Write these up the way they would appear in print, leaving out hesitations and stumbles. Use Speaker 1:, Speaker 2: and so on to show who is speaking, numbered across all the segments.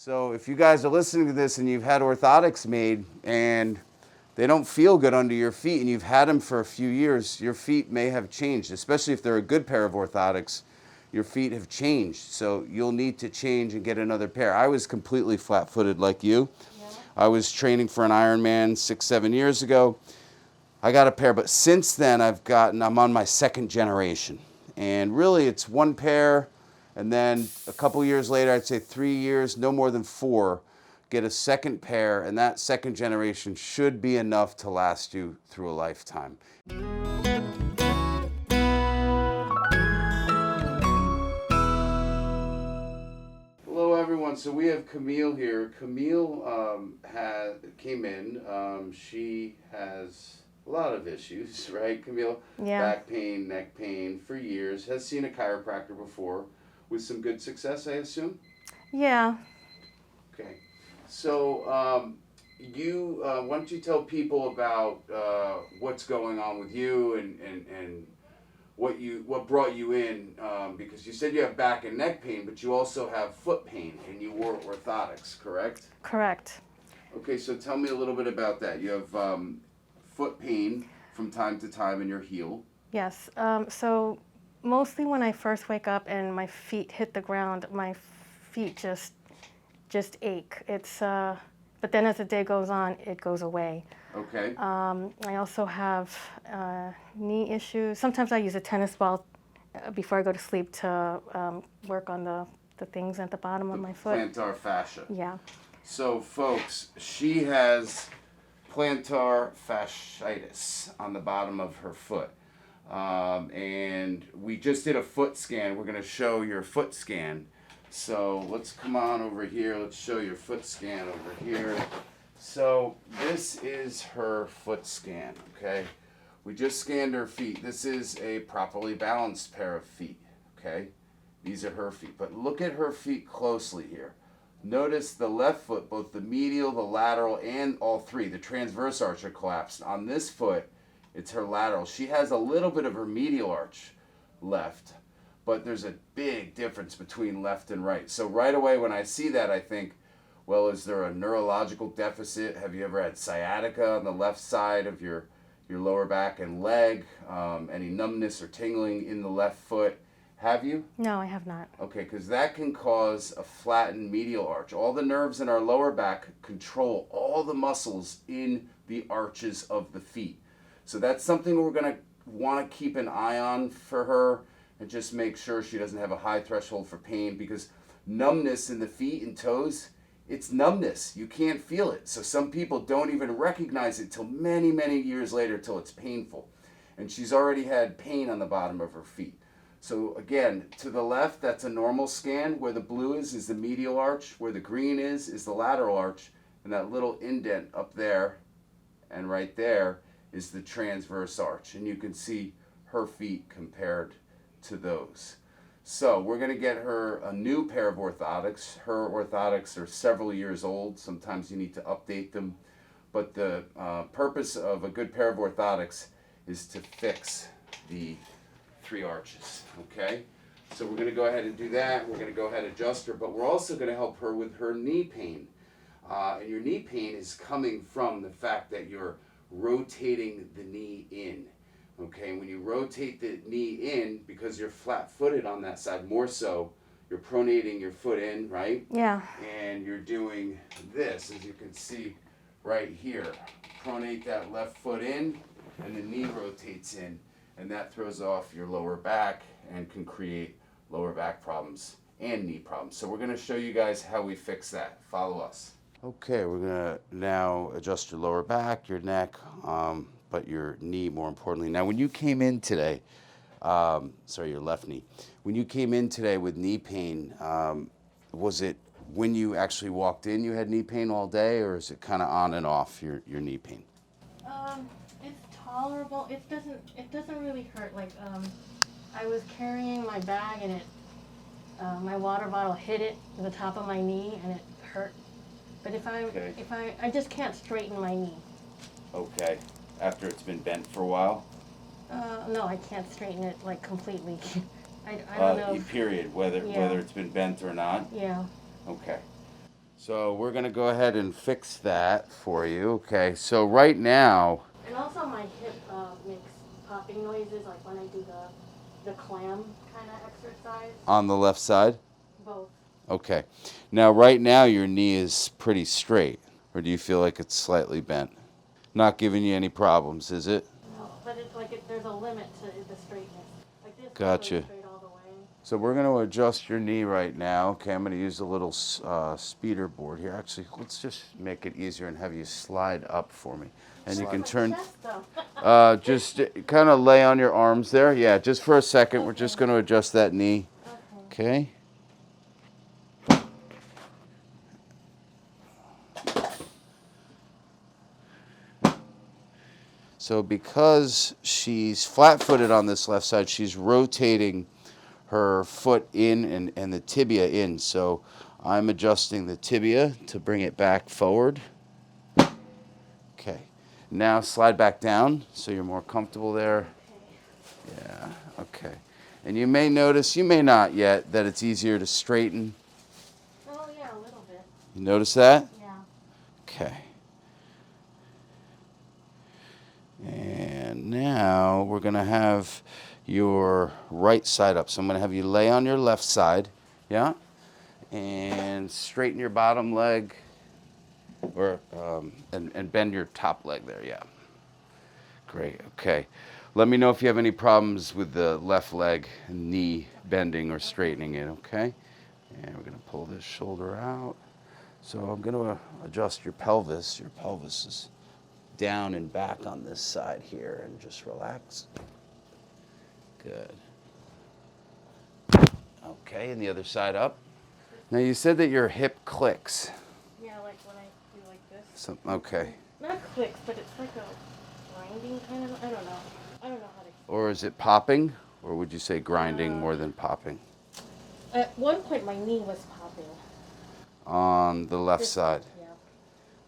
Speaker 1: So if you guys are listening to this and you've had orthotics made and they don't feel good under your feet and you've had them for a few years, your feet may have changed, especially if they're a good pair of orthotics. Your feet have changed, so you'll need to change and get another pair. I was completely flat-footed like you. Yeah. I was training for an Ironman 6-7 years ago. I got a pair, but since then I'm on my second generation. And really it's one pair, and then a couple years later, I'd say 3 years, no more than 4, get a second pair, and that second generation should be enough to last you through a lifetime. Hello everyone, so we have Camille here. Camille came in, she has a lot of issues, right Camille?
Speaker 2: Yeah.
Speaker 1: Back pain, neck pain for years, has seen a chiropractor before with some good success, I assume?
Speaker 2: Yeah.
Speaker 1: Okay. So, why don't you tell people about what's going on with you and what brought you in? Because you said you have back and neck pain, but you also have foot pain, and you wore orthotics, correct?
Speaker 2: Correct.
Speaker 1: Okay, so tell me a little bit about that. You have foot pain from time to time in your heel.
Speaker 2: Yes. So mostly when I first wake up and my feet hit the ground, my feet just ache. But then as the day goes on, it goes away.
Speaker 1: Okay.
Speaker 2: I also have knee issues. Sometimes I use a tennis ball before I go to sleep to work on the things at the bottom of my foot.
Speaker 1: Plantar fascia.
Speaker 2: Yeah.
Speaker 1: So folks, she has plantar fasciitis on the bottom of her foot. And we just did a foot scan. We're going to show your foot scan. So let's come on over here. Let's show your foot scan over here. So this is her foot scan, okay? We just scanned her feet. This is a properly balanced pair of feet, okay? These are her feet. But look at her feet closely here. Notice the left foot, both the medial, the lateral, and all three. The transverse arch are collapsed. On this foot, it's her lateral. She has a little bit of her medial arch left, but there's a big difference between left and right. So right away when I see that, I think, well, is there a neurological deficit? Have you ever had sciatica on the left side of your lower back and leg? Any numbness or tingling in the left foot? Have you?
Speaker 2: No, I have not.
Speaker 1: Okay, because that can cause a flattened medial arch. All the nerves in our lower back control all the muscles in the arches of the feet. So that's something we're going to want to keep an eye on for her and just make sure she doesn't have a high threshold for pain, because numbness in the feet and toes, it's numbness. You can't feel it. So some people don't even recognize it till many, many years later till it's painful. And she's already had pain on the bottom of her feet. So again, to the left, that's a normal scan. Where the blue is the medial arch. Where the green is the lateral arch. And that little indent up there and right there is the transverse arch. And you can see her feet compared to those. So we're going to get her a new pair of orthotics. Her orthotics are several years old. Sometimes you need to update them. But the purpose of a good pair of orthotics is to fix the 3 arches, okay? So we're going to go ahead and do that. We're going to go ahead and adjust her, but we're also going to help her with her knee pain. And your knee pain is coming from the fact that you're rotating the knee in, okay? When you rotate the knee in, because you're flat-footed on that side, more so, you're pronating your foot in, right?
Speaker 2: Yeah.
Speaker 1: And you're doing this, as you can see right here. Pronate that left foot in, and the knee rotates in. And that throws off your lower back and can create lower back problems and knee problems. So we're going to show you guys how we fix that. Follow us. Okay, we're going to now adjust your lower back, your neck, but your knee more importantly. Now when you came in today, your left knee. When you came in today with knee pain, was it when you actually walked in you had knee pain all day, or is it kind of on and off your knee pain?
Speaker 2: It's tolerable. It doesn't really hurt. Like I was carrying my bag and my water bottle hit it to the top of my knee and it hurt. But if I just can't straighten my knee.
Speaker 1: Okay. After it's been bent for a while?
Speaker 2: No, I can't straighten it like completely. I don't know.
Speaker 1: Period. Whether it's been bent or not.
Speaker 2: Yeah.
Speaker 1: Okay. So we're going to go ahead and fix that for you. Okay, so right now...
Speaker 2: And also my hip makes popping noises, like when I do the clam kind of exercise.
Speaker 1: On the left side?
Speaker 2: Both.
Speaker 1: Okay. Now, right now, your knee is pretty straight, or do you feel like it's slightly bent? Not giving you any problems, is it?
Speaker 2: No, but it's like there's a limit to the straightness. Like this
Speaker 1: Gotcha.
Speaker 2: is straight all the way.
Speaker 1: So we're going to adjust your knee right now. Okay, I'm going to use a little speeder board here. Actually, let's just make it easier and have you slide up for me. And you can turn, just kind of lay on your arms there. Yeah, just for a second. Okay. We're just going to adjust that knee. Okay. So because she's flat-footed on this left side, she's rotating her foot in and the tibia in. So I'm adjusting the tibia to bring it back forward. Okay. Now slide back down so you're more comfortable there. Yeah, okay. And you may notice, you may not yet, that it's easier to straighten.
Speaker 2: Oh, yeah, a little bit.
Speaker 1: You notice that?
Speaker 2: Yeah.
Speaker 1: Okay. And now we're going to have your right side up. So I'm going to have you lay on your left side, yeah? And straighten your bottom leg, or and bend your top leg there, yeah. Great, okay. Let me know if you have any problems with the left leg and knee bending or straightening it, okay? And we're going to pull this shoulder out. So I'm going to adjust your pelvis. Your pelvis is down and back on this side here, and just relax. Good. Okay, and the other side up. Now you said that your hip clicks.
Speaker 2: Yeah, like when I do like this.
Speaker 1: So, okay.
Speaker 2: Not clicks, but it's like a grinding kind of, I don't know how to explain.
Speaker 1: Or is it popping? Or would you say grinding more than popping?
Speaker 2: At one point my knee was popping.
Speaker 1: On the left side?
Speaker 2: Yeah.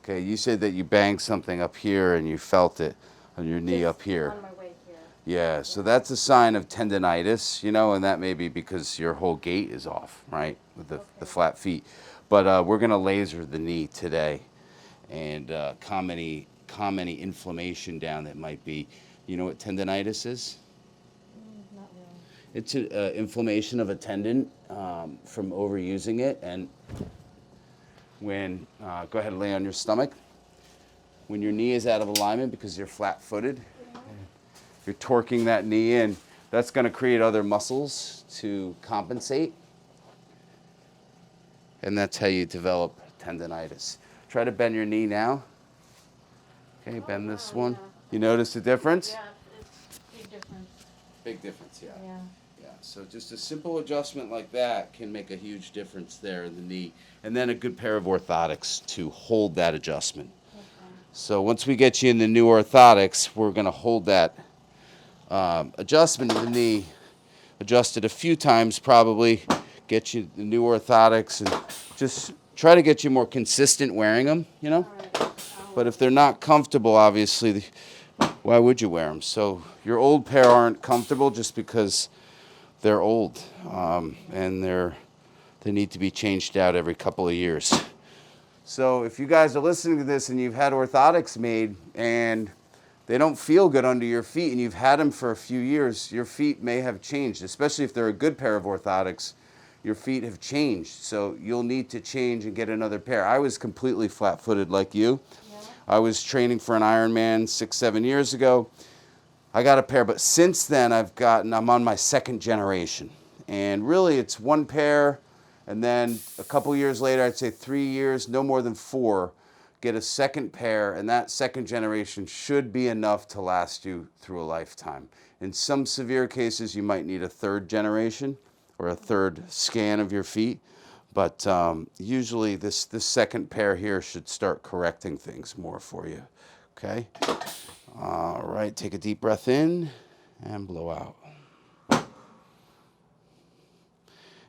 Speaker 1: Okay, you said that you banged something up here and you felt it on your knee up here.
Speaker 2: On my way here.
Speaker 1: Yeah, so that's a sign of tendonitis, you know, and that may be because your whole gait is off, right, with the flat feet. But we're going to laser the knee today and calm any inflammation down that might be. You know what tendonitis is?
Speaker 2: Not really.
Speaker 1: It's an inflammation of a tendon from overusing it. And when, go ahead and lay on your stomach. When your knee is out of alignment because you're flat-footed, you're torquing that knee in, that's going to create other muscles to compensate. And that's how you develop tendonitis. Try to bend your knee now. Okay, bend this one.
Speaker 2: Yeah.
Speaker 1: You notice the difference?
Speaker 2: Yeah, it's a big difference.
Speaker 1: Big difference, yeah.
Speaker 2: Yeah.
Speaker 1: Yeah, so just a simple adjustment like that can make a huge difference there in the knee. And then a good pair of orthotics to hold that adjustment.
Speaker 2: Okay.
Speaker 1: So once we get you in the new orthotics, we're going to hold that adjustment of the knee, adjust it a few times probably, get you the new orthotics, and just try to get you more consistent wearing them, you know?
Speaker 2: All right.
Speaker 1: But if they're not comfortable, obviously, why would you wear them? So your old pair aren't comfortable just because they're old, and they need to be changed out every couple of years. So if you guys are listening to this and you've had orthotics made and they don't feel good under your feet and you've had them for a few years, your feet may have changed, especially if they're a good pair of orthotics. Your feet have changed, so you'll need to change and get another pair. I was completely flat-footed like you. Yeah. I was training for an Ironman 6-7 years ago. I got a pair, but since then I'm on my second generation. And really it's one pair, and then a couple years later, I'd say 3 years, no more than 4, get a second pair, and that second generation should be enough to last you through a lifetime. In some severe cases, you might need a third generation or a third scan of your feet, but usually this second pair here should start correcting things more for you, okay? All right, take a deep breath in and blow out.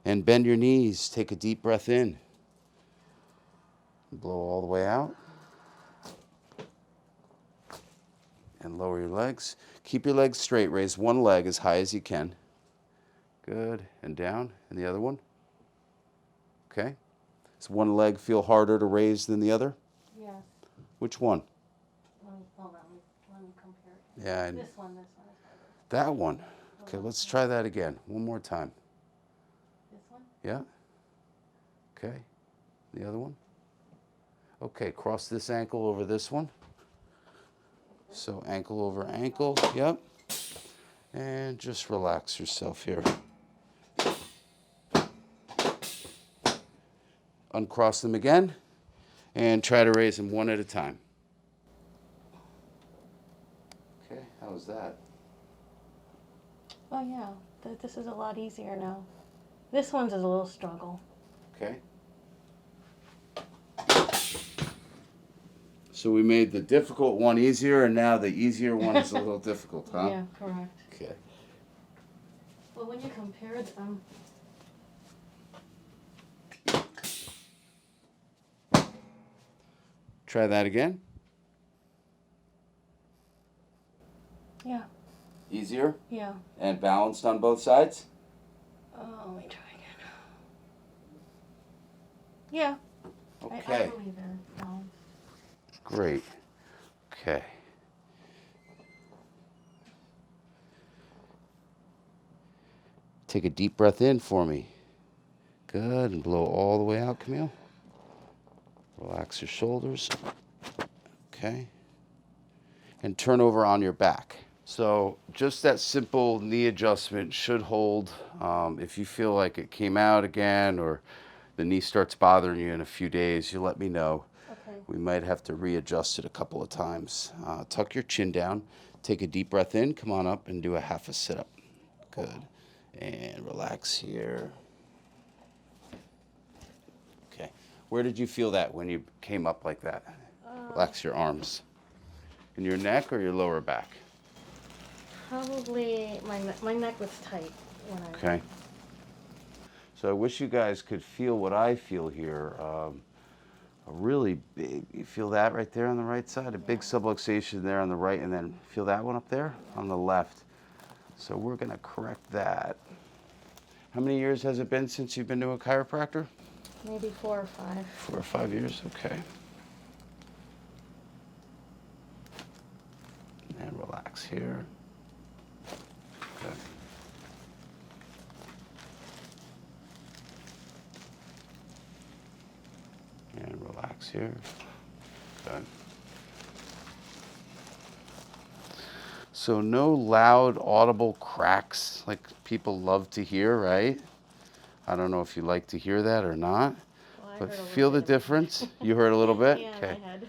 Speaker 1: And bend your knees, take a deep breath in. Blow all the way out. And lower your legs. Keep your legs straight. Raise one leg as high as you can. Good. And down. And the other one. Okay. Does one leg feel harder to raise than the other?
Speaker 2: Yes.
Speaker 1: Which one?
Speaker 2: Hold on, let me compare it.
Speaker 1: Yeah.
Speaker 2: This one is harder.
Speaker 1: That one. Okay, let's try that again. One more time.
Speaker 2: This one?
Speaker 1: Yeah. Okay. The other one? Okay, cross this ankle over this one. So ankle over ankle. Yep. And just relax yourself here. Uncross them again and try to raise them one at a time. Okay, how was that?
Speaker 2: Oh yeah, this is a lot easier now. This one's is a little struggle.
Speaker 1: Okay. So we made the difficult one easier, and now the easier one is a little difficult, huh?
Speaker 2: Yeah, correct.
Speaker 1: Okay.
Speaker 2: Well, when you compare them,
Speaker 1: Try that again.
Speaker 2: yeah,
Speaker 1: Easier
Speaker 2: yeah.
Speaker 1: and balanced on both sides.
Speaker 2: Oh, let me try again. Yeah, I
Speaker 1: Okay.
Speaker 2: believe it.
Speaker 1: Great. Okay. Take a deep breath in for me. Good, and blow all the way out, Camille. Relax your shoulders. Okay. And turn over on your back. So just that simple knee adjustment should hold. If you feel like it came out again or the knee starts bothering you in a few days, you let me know.
Speaker 2: Okay.
Speaker 1: We might have to readjust it a couple of times. Tuck your chin down. Take a deep breath in. Come on up and do a half a sit-up. Good. And relax here. Okay. Where did you feel that when you came up like that? Relax your arms. In your neck or your lower back?
Speaker 2: Probably my neck was tight when I.
Speaker 1: Okay. So I wish you guys could feel what I feel here. A really big, you feel that right there on the right side? A big subluxation there on the right, and then feel that one up there on the left. So we're going to correct that. How many years has it been since you've been to a chiropractor?
Speaker 2: Maybe 4 or 5.
Speaker 1: 4 or 5 years, okay. And relax here. Okay. And relax here. Good. So no loud audible cracks like people love to hear, right? I don't know if you like to hear that or not,
Speaker 2: Well, I
Speaker 1: but
Speaker 2: heard a
Speaker 1: feel the
Speaker 2: little bit of it.
Speaker 1: difference. You heard a little bit?
Speaker 2: Yeah,
Speaker 1: Okay.
Speaker 2: in my head.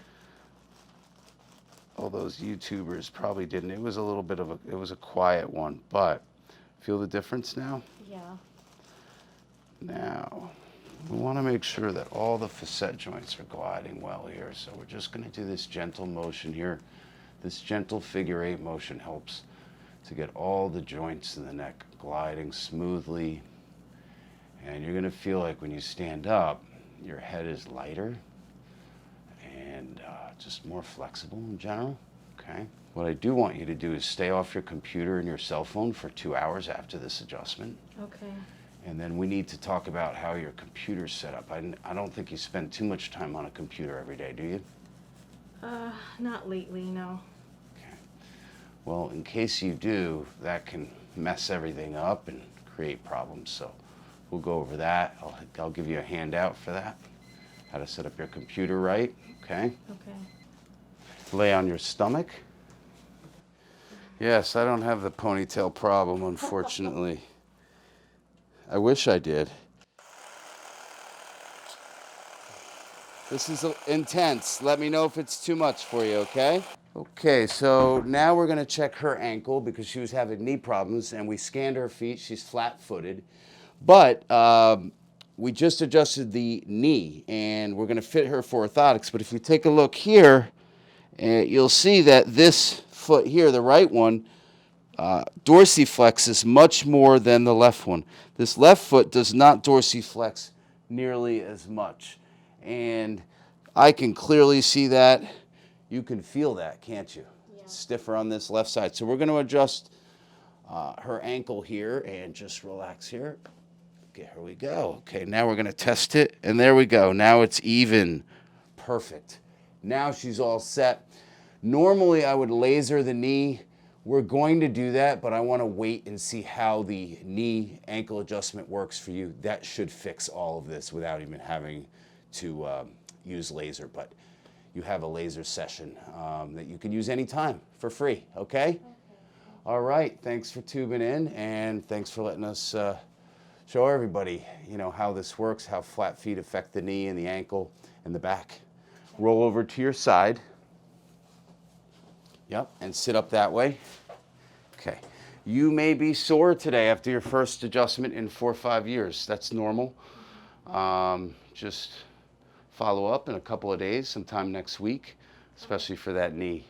Speaker 1: All those YouTubers probably didn't. It was a little bit of it was a quiet one, but feel the difference now?
Speaker 2: Yeah.
Speaker 1: Now, we want to make sure that all the facet joints are gliding well here. So we're just going to do this gentle motion here. This gentle figure 8 motion helps to get all the joints in the neck gliding smoothly. And you're going to feel like when you stand up, your head is lighter and just more flexible in general. Okay. What I do want you to do is stay off your computer and your cell phone for 2 hours after this adjustment.
Speaker 2: Okay.
Speaker 1: And then we need to talk about how your computer's set up. I don't think you spend too much time on a computer every day, do you?
Speaker 2: Not lately, no.
Speaker 1: Okay. Well, in case you do, that can mess everything up and create problems. So we'll go over that. I'll give you a handout for that. How to set up your computer right, okay?
Speaker 2: Okay.
Speaker 1: Lay on your stomach. Yes, I don't have the ponytail problem, unfortunately. I wish I did. This is intense. Let me know if it's too much for you, okay? Okay, so now we're gonna check her ankle because she was having knee problems and we scanned her feet. She's flat-footed. But we just adjusted the knee and we're gonna fit her for orthotics. But if you take a look here, you'll see that this foot here, the right one, dorsiflexes much more than the left one. This left foot does not dorsiflex nearly as much. And I can clearly see that. You can feel that, can't you?
Speaker 2: Yeah.
Speaker 1: It's stiffer on this left side. So we're going to adjust her ankle here and just relax here. Here we go. Okay, now we're gonna test it, and there we go. Now it's even. Perfect. Now she's all set. Normally I would laser the knee. We're going to do that, but I want to wait and see how the knee ankle adjustment works for you. That should fix all of this without even having to use laser. But you have a laser session that you can use anytime for free, okay? All right, thanks for tubing in, and thanks for letting us show everybody, how this works, how flat feet affect the knee and the ankle and the back. Roll over to your side. Yep, and sit up that way. Okay. You may be sore today after your first adjustment in 4 or 5 years. That's normal. Just follow up in a couple of days, sometime next week, especially for that knee.